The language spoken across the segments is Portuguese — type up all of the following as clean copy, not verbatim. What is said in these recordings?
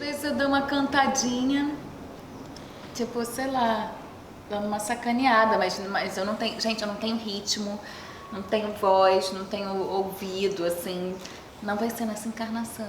vezes eu dou uma cantadinha, tipo, sei lá, dando uma sacaneada, mas eu não tenho, gente, eu não tenho ritmo, não tenho voz, não tenho ouvido, assim, não vai ser nessa encarnação.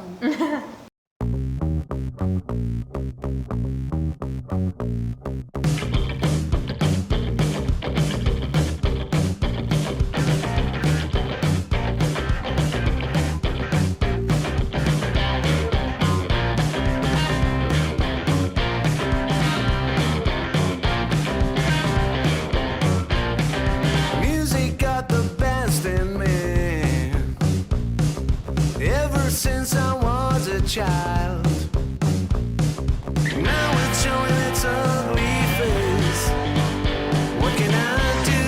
Music got the best in me. Ever since I was a child. Now it's showing its ugly face. What can I do?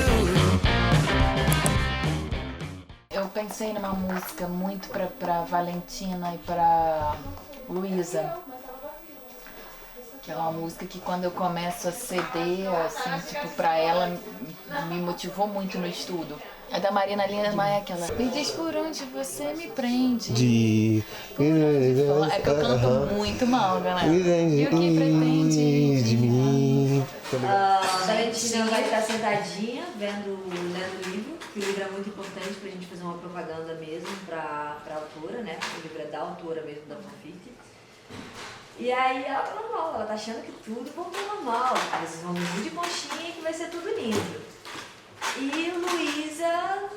Eu pensei numa música muito pra Valentina e pra Luísa. Que é uma música que quando eu começo a ceder, assim, tipo, pra ela, me motivou muito no estudo. É da Marina Lima, é aquela. Me diz por onde você me prende. É que eu canto muito mal, galera. E o que pretende de mim? A Valentina vai estar sentadinha, lendo o livro, que o livro é muito importante pra gente fazer uma propaganda mesmo pra autora, né? O livro é da autora mesmo, da fanfic. E aí ela tá normal, ela tá achando que tudo voltou ao normal, que vocês vão dormir de conchinha e que vai ser tudo lindo. E Luísa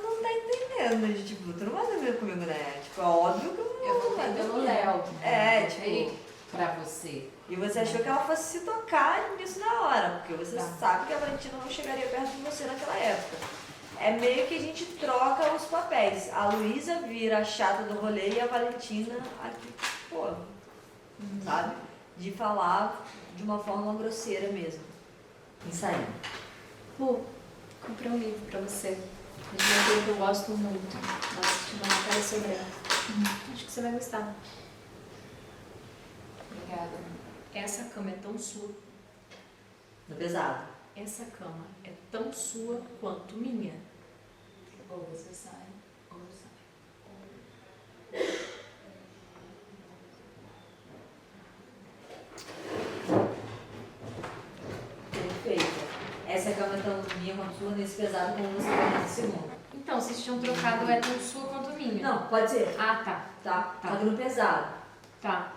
não tá entendendo, tipo, tu não vai dormir comigo, né? Tipo, é óbvio que eu não vai pelo dormir. Léo. É, tipo... Pra você. E você achou que ela fosse se tocar nisso na hora, porque você sabe que a Valentina não chegaria perto de você naquela época. É meio que a gente troca os papéis. A Luísa vira a chata do rolê e a Valentina aqui, pô, sabe? De falar de uma forma grosseira mesmo. Ensaiando. Lu, comprei um livro pra você. De um autor que eu gosto muito. Gosto de uma matéria sobre ela. Acho que você vai gostar. Obrigada. Essa cama é tão sua. No pesado. Essa cama é tão sua quanto minha. Ou você sai, ou eu saio. Perfeito. Essa cama é tão minha quanto sua, nesse pesado como você vai nesse segundo. Então, vocês tinham trocado é tão sua quanto minha. Não, pode ser. Ah, tá. Tá? Tá. Tá no pesado. Tá.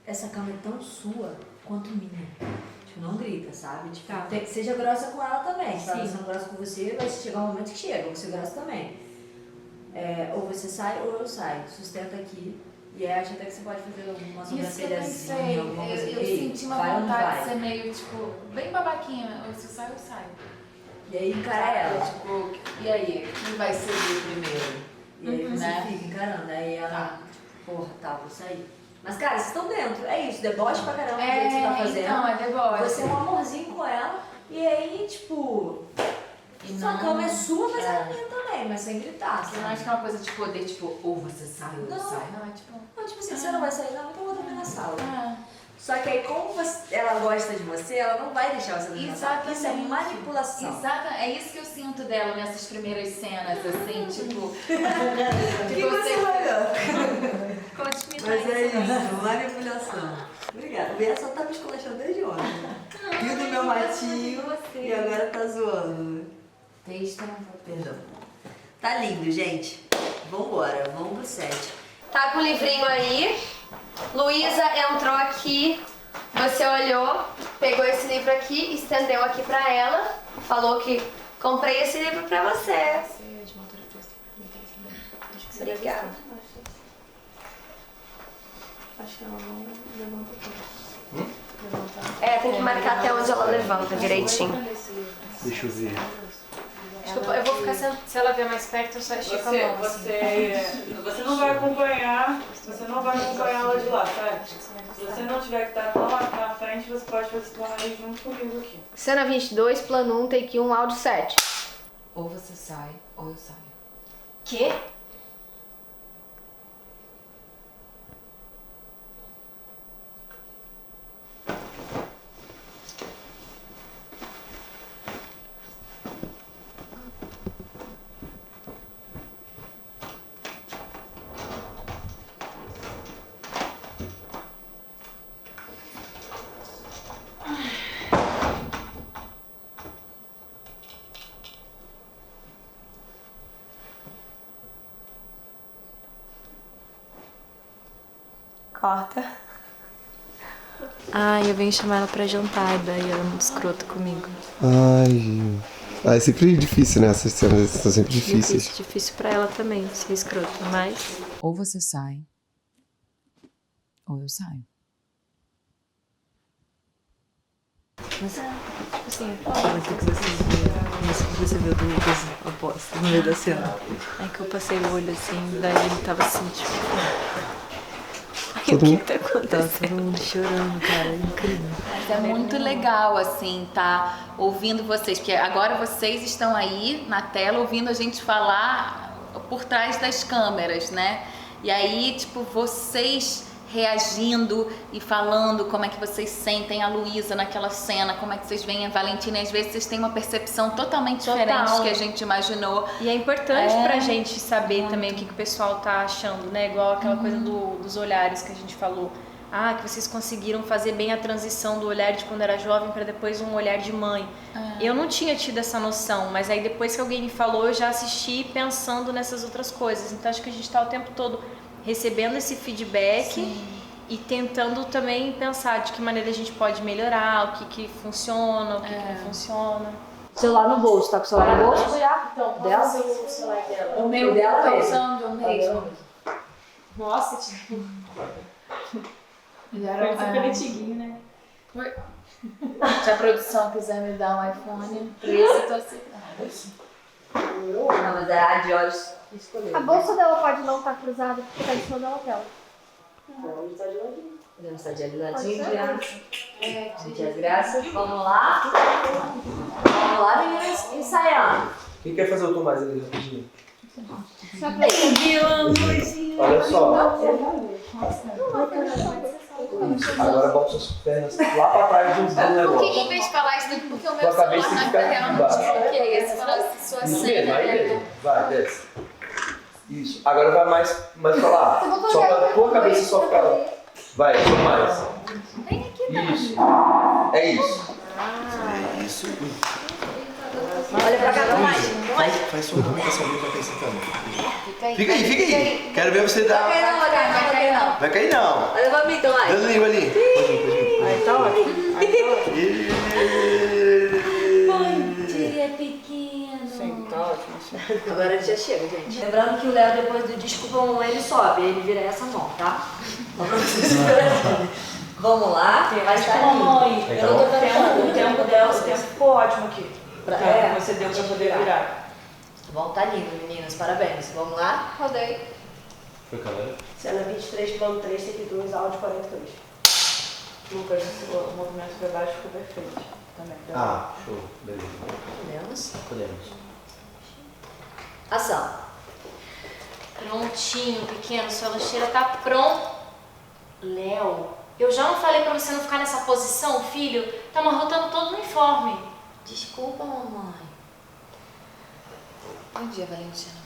Essa cama é tão sua quanto minha. Tipo, não grita, sabe? Tipo, Tá. seja grossa com ela também. Se ela Sim. sendo grossa com você, vai chegar um momento que chega, eu vou ser grossa também. É, ou você sai ou eu saio. Sustenta aqui. E aí acho até que você pode fazer alguma Isso que eu pensei, sobrancelhazinha, alguma coisa. eu Ei, senti uma vai ou não vontade vai? de ser meio, tipo, bem babaquinha. Ou se sai, eu saio. E aí encara ela. Tipo, e aí, quem vai seguir primeiro? E aí você Né? fica encarando. Aí ela, Tá. porra, tá, vou sair. Mas, cara, vocês estão dentro. É isso, deboche pra caramba do jeito que você tá fazendo. Então, é deboche. Você é um amorzinho com ela. E aí, tipo, E sua não- cama é sua, mas é. ela é minha também. Mas sem gritar, Você não sabe? acha que é uma coisa de poder, tipo, ou você sai ou eu Não. saio? Não, é tipo... Não, tipo assim, você não vai sair, não, então eu vou dormir na sala. Ah, Só que aí, como ela gosta de você, ela não vai deixar você dormir na sala. Isso é exatamente. manipulação. Exata, é isso que eu sinto dela nessas primeiras cenas, assim, tipo... O que você vai ver? Conte-me Mas mais. é isso, manipulação. Obrigada. O Bia só tá me esculachando desde ontem. Viu do meu matinho e agora tá zoando. Texto, não vou... Perdão. Tá lindo, gente. Vambora, vamos pro 7. Tá com o livrinho aí. Luísa entrou aqui, você olhou, pegou esse livro aqui, estendeu aqui pra ela, falou que comprei esse livro pra você. Obrigada. Acho que ela não levanta tanto. É, tem que marcar até onde ela levanta direitinho. Deixa eu ver. Desculpa, eu vou ficar se ela vier mais perto, eu só estico a mão. Você não vai acompanhar, ela de lá, tá? Se você não tiver que estar tão lá na frente, você pode fazer esse plano aí junto comigo aqui. Cena 22, plano 1, take 1, áudio 7. Ou você sai, ou eu saio. Quê? Corta. Ai, eu venho chamar ela pra jantar, daí ela é muito escrota comigo. Ai, é sempre difícil, né? Essas cenas são sempre difíceis. Difícil pra ela também ser escrota, mas... Ou você sai, ou eu saio. Mas, tipo assim, o que você viu do Lucas aposto no meio da cena? Aí que eu passei o olho assim, daí ele tava assim, tipo... Ai, o que tá acontecendo? Tava todo mundo chorando, cara, é incrível. Mas é muito legal, assim, tá ouvindo vocês, porque agora vocês estão aí na tela ouvindo a gente falar por trás das câmeras, né? E aí, tipo, vocês reagindo e falando como é que vocês sentem a Luísa naquela cena, como é que vocês veem a Valentina, e às vezes vocês têm uma percepção totalmente diferente do que a gente imaginou. E é importante pra gente saber também o que o pessoal tá achando, né? Igual aquela coisa dos olhares que a gente falou. Ah, que vocês conseguiram fazer bem a transição do olhar de quando era jovem para depois um olhar de mãe. Eu não tinha tido essa noção, mas aí depois que alguém me falou, eu já assisti pensando nessas outras coisas. Então acho que a gente tá o tempo todo recebendo esse feedback e tentando também pensar de que maneira a gente pode melhorar, o que funciona, o que não funciona. Celular no bolso, tá com o celular no bolso? Então, dela? O celular dela. O meu dela Tá é usando o mesmo. Nossa, tipo... Parece aquele antiguinho, né? Se a produção quiser me dar um iPhone 13, tô aceitando. Não, mas é a de olhos escolher. A bolsa dela pode não estar cruzada porque tá em cima da lapela. Podemos estar de ladinho, de as graças. Vamos lá. Vamos lá, meninas, ensaiando. Quem quer fazer o tom mais ali rapidinho? Olha só. Agora bota suas pernas lá pra trás dos negócios. Por que em vez de falar isso daqui? Porque o meu Sua cabeça celular tem que na ficar real aqui não embaixo. desbloqueia. Se falasse sua Isso senha, mesmo, aí né? mesmo. Vai, desce. Isso. Agora vai mais pra lá. Só pra tua cabeça só ficar lá. Vai, só mais. Vem aqui, não. Isso. É isso. É isso. Olha pra cá, mais. Faz sua movimentação ali pra cabeça também. Fica aí. Fica aí. Quero ver você dar. Vai cair não. Vai cair não. Olha pra mim, então, mais. Dando língua ali. Aí tá ótimo. Bom dia, pequeno. Sim, tá ótimo. Agora ele já chega, gente. Lembrando que o Léo, depois do desculpa mamãe, ele sobe. Ele vira essa mão, tá? Vamos lá. Vai estar Mamãe, aqui. Eu não tô dando o tempo dela, o tempo ficou ótimo aqui. É, Você deu pra poder virar. Bom, tá lindo, meninas. Parabéns. Vamos lá? Rodei. Foi, galera? Cena 23, plano 3, take 2, áudio 42. Lucas, o movimento de baixo ficou perfeito. Também. Ah, show. Beleza. Podemos? Podemos. Ação. Prontinho, pequeno, sua lancheira tá pronto. Léo, eu já não falei pra você não ficar nessa posição, filho? Tá amarrotando todo o uniforme. Desculpa, mamãe. Bom dia, Valentina.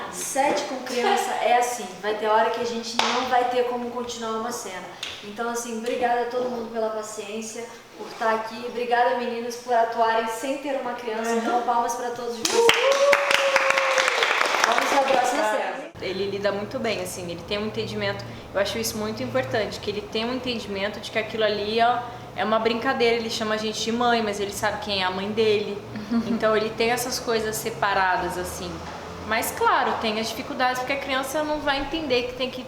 Set com criança é assim, vai ter hora que a gente não vai ter como continuar uma cena. Então, assim, obrigada a todo mundo pela paciência, por estar aqui. Obrigada, meninas, por atuarem sem ter uma criança. Então, palmas para todos vocês. Vamos para a próxima cena. Ele lida muito bem, assim, ele tem um entendimento, eu acho isso muito importante, que ele tem um entendimento de que aquilo ali, ó, é uma brincadeira, ele chama a gente de mãe, mas ele sabe quem é a mãe dele. Então ele tem essas coisas separadas, assim. Mas claro, tem as dificuldades, porque a criança não vai entender que tem que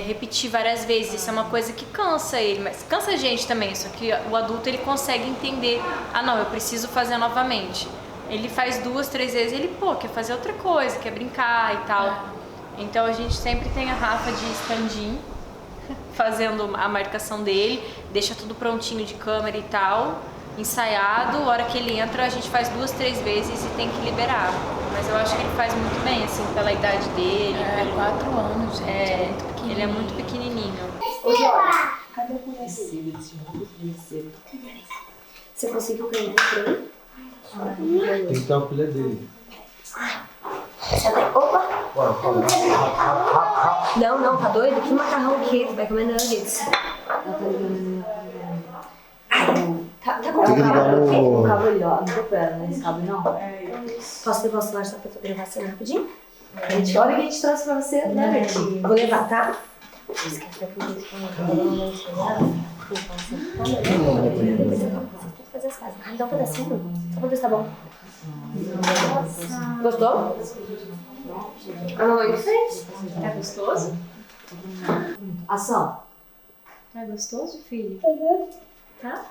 repetir várias vezes. Isso é uma coisa que cansa ele, mas cansa a gente também, só que o adulto ele consegue entender, ah não, eu preciso fazer novamente. Ele faz 2, 3 vezes, ele, quer fazer outra coisa, quer brincar e tal. Então a gente sempre tem a Rafa de stand-in, fazendo a marcação dele, deixa tudo prontinho de câmera e tal, ensaiado. A hora que ele entra, a gente faz 2, 3 vezes e tem que liberar. Mas eu acho que ele faz muito bem, assim, pela idade dele. 4 anos, gente. É muito pequenininho. Ele é muito pequenininho. Cadê o conhecido? Você conseguiu ganhar pra mim? Tem que dar uma pilha dele. Opa! Não, tá doido? Que macarrão que tu vai comer nuggets? Tá com o cabo ali, ó. Não tô pegando nesse cabo, não. Posso levar o celular só pra tu gravar a cena rapidinho? Olha o que a gente trouxe pra você, né, Bertinho? Vou levar, tá? Fazer as casas. Me dá um pedacinho, só pra ver se tá bom. Gostou? A mamãe fez. Tá gostoso? Ação. Tá gostoso, filho? Uhum. Tá?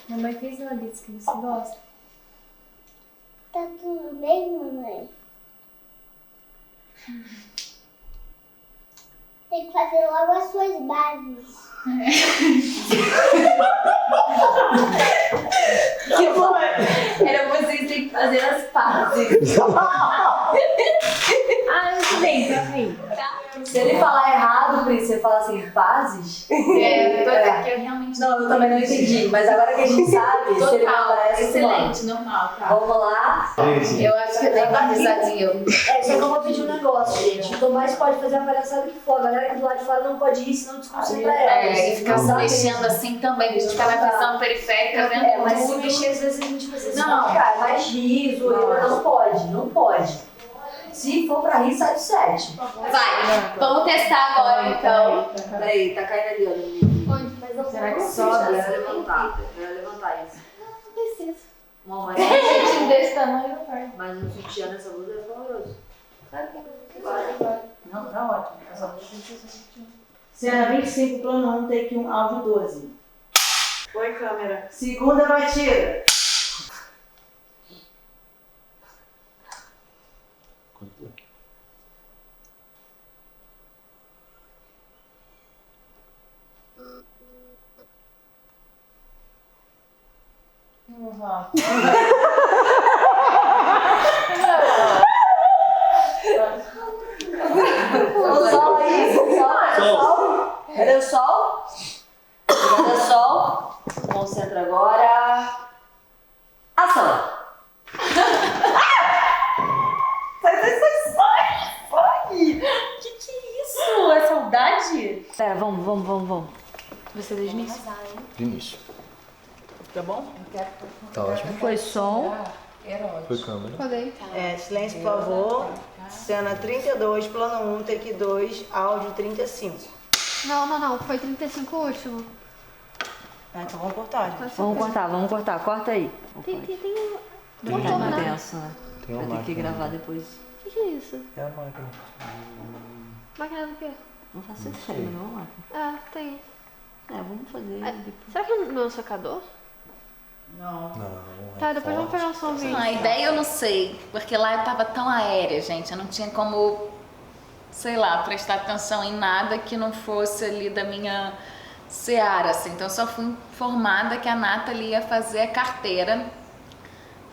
Mamãe fez nuggets que você gosta. Tá tudo bem, mamãe? Tem que fazer logo as suas bases. Que bom! Era vocês têm que fazer as pazes. Ah, eu bem, troca aí. Se ele falar errado, Cris, você fala assim, pazes? Porque eu realmente Não, eu também não entendi, mas agora que a gente sabe, se ele total, falar essa, excelente, normal, tá? vamos lá. Eu acho que eu dei uma risadinha. Só que eu vou pedir um negócio, gente. O Tomás pode fazer a palhaçada que for. A galera aqui do lado de fora não pode ir, senão desconcentra ela. E ficar se mexendo assim também, a gente fica na visão periférica vendo Mas se tudo. mexer, às vezes a gente precisa Não. ficar mais riso, não pode, não pode. Se for pra rir, sai do set. Vai, vamos testar agora então. Peraí, tá caindo ali, ó. Onde? Mas não Será que sobe? sobe? Vai levantar isso. Não precisa. Bom, mas Gente desse tamanho não vai. mas um sutiã nessa blusa é horroroso. Não, tá ótimo. Essa luz tem que ser Cena 25, plano 1, take 1, áudio 12. Oi, câmera. Segunda batida. O sol aí, sol. Cadê o sol? Cadê o sol? Concentra agora. Ação! Que isso? É saudade? Pera, vamos. Você desde o início? Do início. Tá bom? Tá ótimo. Foi som. Foi câmera. Silêncio, por favor. Cena 32, plano 1, take 2, áudio 35. Não. Foi 35 o último. Então vamos cortar, gente. Vamos cortar. Corta aí. Tem Motor, né? Tenso, né? Tem uma Vai ter que máquina. gravar depois. O que é isso? É a máquina. Máquina do quê? Não faça sério, mas vamos lá. Ah, tem. Vamos fazer depois. Será que não é um secador? Não, Tá, depois vamos pegar um somzinho. A ideia eu não sei, porque lá eu tava tão aérea, gente. Eu não tinha como, sei lá, prestar atenção em nada que não fosse ali da minha seara, assim. Então eu só fui informada que a Nathalie ia fazer a carteira.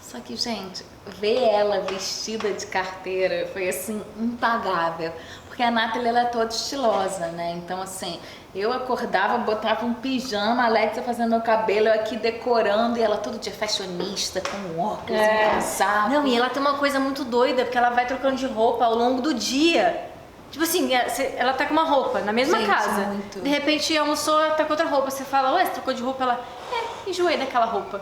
Só que, gente, ver ela vestida de carteira foi, assim, impagável. Porque a Nathalie, ela é toda estilosa, né? Então, assim, eu acordava, botava um pijama, a Alexa fazendo meu cabelo, eu aqui decorando, e ela todo dia fashionista, com óculos, um casaco. Não, e ela tem uma coisa muito doida, porque ela vai trocando de roupa ao longo do dia. Tipo assim, ela tá com uma roupa na mesma Gente, casa. muito. De repente almoçou, ela tá com outra roupa. Você fala, ué, você trocou de roupa? Ela, enjoei daquela roupa.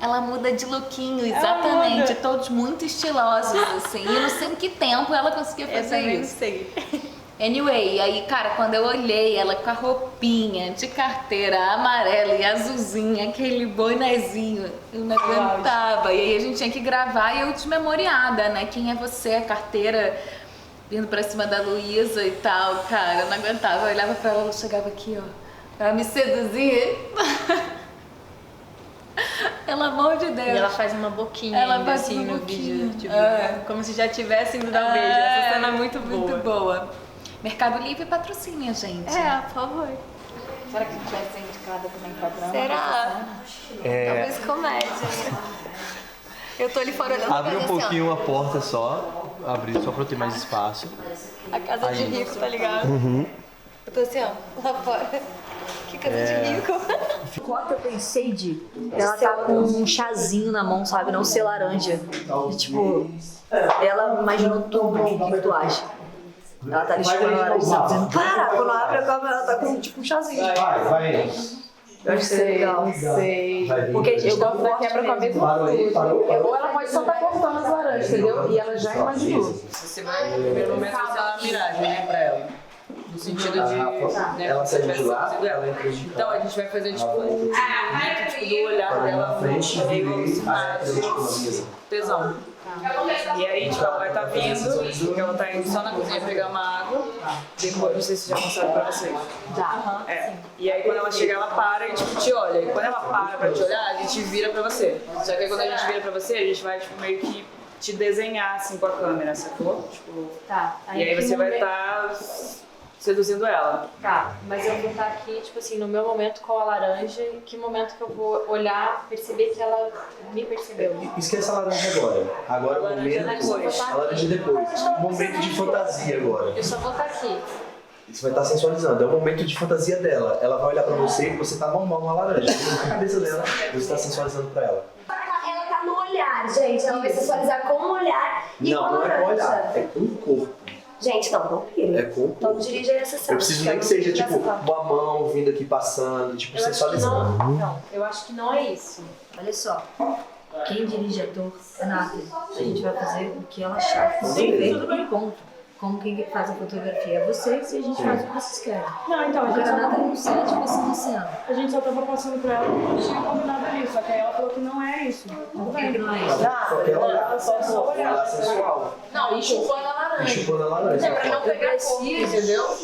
Ela muda de lookinho, exatamente. Todos muito estilosos, assim. E eu não sei em que tempo ela conseguia fazer isso. sei. Anyway, aí, cara, quando eu olhei ela com a roupinha de carteira amarela e azulzinha, aquele bonezinho, eu não aguentava. E aí a gente tinha que gravar e eu desmemoriada, né? Quem é você, a carteira vindo pra cima da Luísa e tal, cara, eu não aguentava. Eu olhava pra ela, ela chegava aqui, ó. Ela me seduzia. Pelo amor de Deus. E ela faz uma boquinha Ela ainda, faz assim uma no boquinha. vídeo. Tipo, É. como se já tivesse indo dar um beijo. Essa cena é muito boa. Muito boa. Mercado Livre patrocina, gente. Por favor. Será que a gente vai ser indicada também pra drama? Será? Talvez comédia. Eu tô ali fora olhando Abre pra um ver assim, pouquinho a porta só. Abrir só pra eu ter mais espaço. ó. A casa de Aí. rico, tá ligado? Eu tô assim, ó, lá fora. Que casa de rico. Qual que eu pensei de ela tá com um chazinho na mão, sabe? Não ser laranja. E, tipo, ela imaginou tudo. O que tu acha? Ela tá ali chupando laranja, sabe? Dizendo, para! Quando abre a câmera, ela tá com tipo um chazinho. Vai. Eu acho que isso é legal. Sei. Porque eu gosto da Quebra com a mesma Parou aí, parou. Ou ela pode só estar cortando as laranjas, entendeu? E ela já imaginou. Primeiro momento você é uma miragem, né, pra ela. No sentido de. Né, Ela saiu de lá, seduzindo ela entrou de Então a gente vai fazer tipo Ela vai. um movimento tipo, do olhar Parou dela na frente e virei, aí aproximado, entrou tipo na mesa. tesão. E aí, tipo, ela vai estar vindo, porque ela tá indo só na cozinha pegar uma água. Depois, não sei se já mostraram pra vocês. Tá. É. E aí quando ela chega, ela para e tipo, te olha. E quando ela para pra te olhar, a gente vira pra você. Só que aí quando a gente vira pra você, a gente vai tipo, meio que te desenhar assim com a câmera, sacou? Tipo, Tá. e aí você vai estar seduzindo ela. Tá, mas eu vou estar aqui, tipo assim, no meu momento com a laranja, em que momento que eu vou olhar, perceber que ela me percebeu. Esquece a laranja agora. Agora o laranja momento. depois. A laranja depois. Momento de fantasia agora. Eu só vou estar aqui. Você vai estar sensualizando, é o momento de fantasia dela. Ela vai olhar pra você e você tá normal uma laranja. Na cabeça dela, você tá sensualizando pra ela. Ela tá no olhar, gente. Ela vai sensualizar com o olhar e Não, com a não é com o laranja. olhar, é com o corpo. Gente, não pira. É com o Então corpo. dirija essa cena. Eu preciso nem que seja tipo uma mão vindo aqui passando, tipo Eu acho que sensualizando. não, eu acho que não é isso. Olha só, quem dirige ator é Nathalie. A gente vai fazer o que ela achar. Você vê o encontro. Como quem faz a fotografia é vocês e a gente faz o que vocês querem. Não, então, Agora a Nathalie no set, você no cena. a gente só tava passando pra ela que a gente tinha combinado ali, só que aí ela falou que não é isso. Tudo Por que bem. não é isso? Só que ela Ela só olhar. ela é sensual. Não, e chupando a E laranja. chupando a laranja. Pra não pegar fogo, entendeu?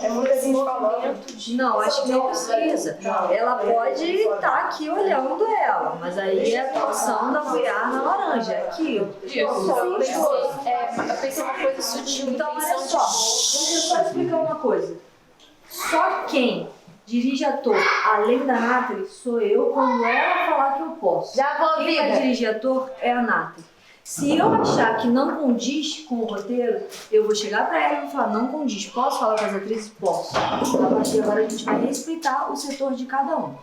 É muita gente falando. Não, acho que não precisa. Ela pode estar aqui olhando ela, mas aí é a atuação da mulher na laranja, é aquilo. Eu pensei uma coisa sutil, Então, olha só, deixa eu só explicar uma coisa. Só quem dirige ator, além da Nathalie, sou eu quando ela falar que eu posso. Já vou, Quem vai vida. dirigir ator é a Nathalie. Se eu achar que não condiz com o roteiro, eu vou chegar pra ela e vou falar, não condiz, posso falar com as atrizes? Posso. A partir de agora a gente vai respeitar o setor de cada um.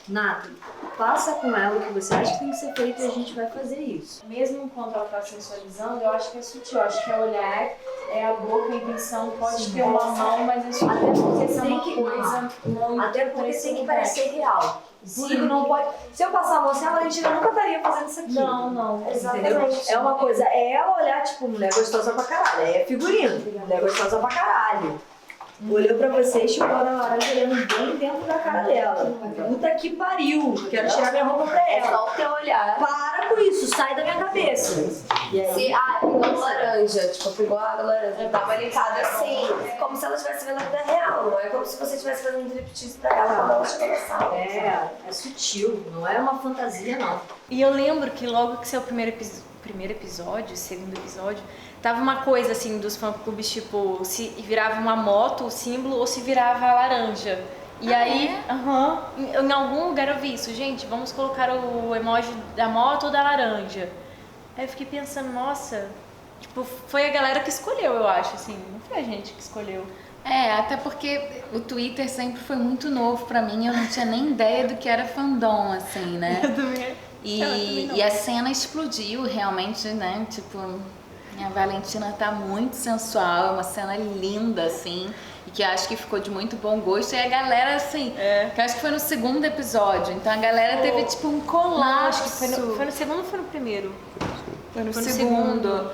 Nathalie, passa com ela o que você acha que tem que ser feito e a gente vai fazer isso. mesmo enquanto ela tá sensualizando, eu acho que é sutil. Eu acho que é olhar, é a boca, a intenção, pode ter uma mão, mas é sutil. Até porque Essa é tem uma que- coisa muito Até porque tem que impressionante. parecer real. O público não pode. Se eu passar a mão assim, a Valentina nunca estaria fazendo isso aqui. Não, Entendeu? exatamente. É uma coisa, é ela olhar, tipo, mulher gostosa pra caralho. É figurino, mulher gostosa pra caralho. Olhou pra você e chupou a laranja olhando bem dentro da cara dela. Puta que pariu, quero tirar minha roupa pra É ela. só o teu olhar. Para com isso, sai da minha cabeça. E aí, Se, pegou laranja, tipo, pegou a laranja, dá uma limpada assim, como se ela estivesse vendo a vida real, não é como se você estivesse fazendo um striptease pra ela quando ela chegou na sala. é sutil, não é uma fantasia, não. E eu lembro que logo que saiu o primeiro episódio, segundo episódio, tava uma coisa assim dos fã-clubes, tipo, se virava uma moto, o símbolo, ou se virava a laranja. E aí, em algum lugar eu vi isso, gente, vamos colocar o emoji da moto ou da laranja. Aí eu fiquei pensando, nossa, tipo, foi a galera que escolheu, eu acho, assim, não foi a gente que escolheu. É, até porque o Twitter sempre foi muito novo pra mim, eu não tinha nem ideia do que era fandom, assim, né? E a cena explodiu realmente, né? Tipo, a Valentina tá muito sensual, é uma cena linda, assim, e que eu acho que ficou de muito bom gosto. E a galera, assim, que eu acho que foi no segundo episódio, então a galera teve tipo um colapso. Não, acho que foi no segundo ou foi no primeiro? Foi no Foi no segundo. segundo.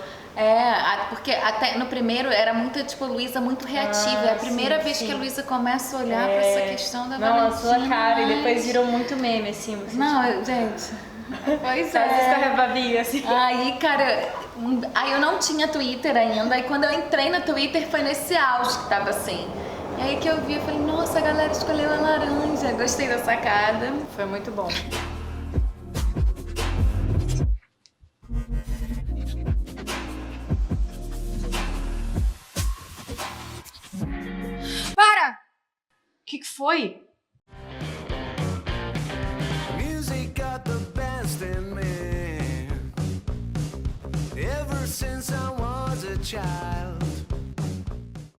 Porque até no primeiro era muito, tipo, a Luísa muito reativa. É a primeira vez que a Luísa começa a olhar pra essa questão da Não, a Valentina. sua cara, e depois virou muito meme, assim. Você, Gente. Pois tipo, às vezes com a Rebabia, assim. Aí, cara, aí eu não tinha Twitter ainda. E quando eu entrei no Twitter foi nesse auge que tava assim. E aí que eu vi, eu falei, nossa, a galera escolheu a laranja. Gostei da sacada. Foi muito bom. Para! O que foi? Music got the best in me. Ever since I was a child,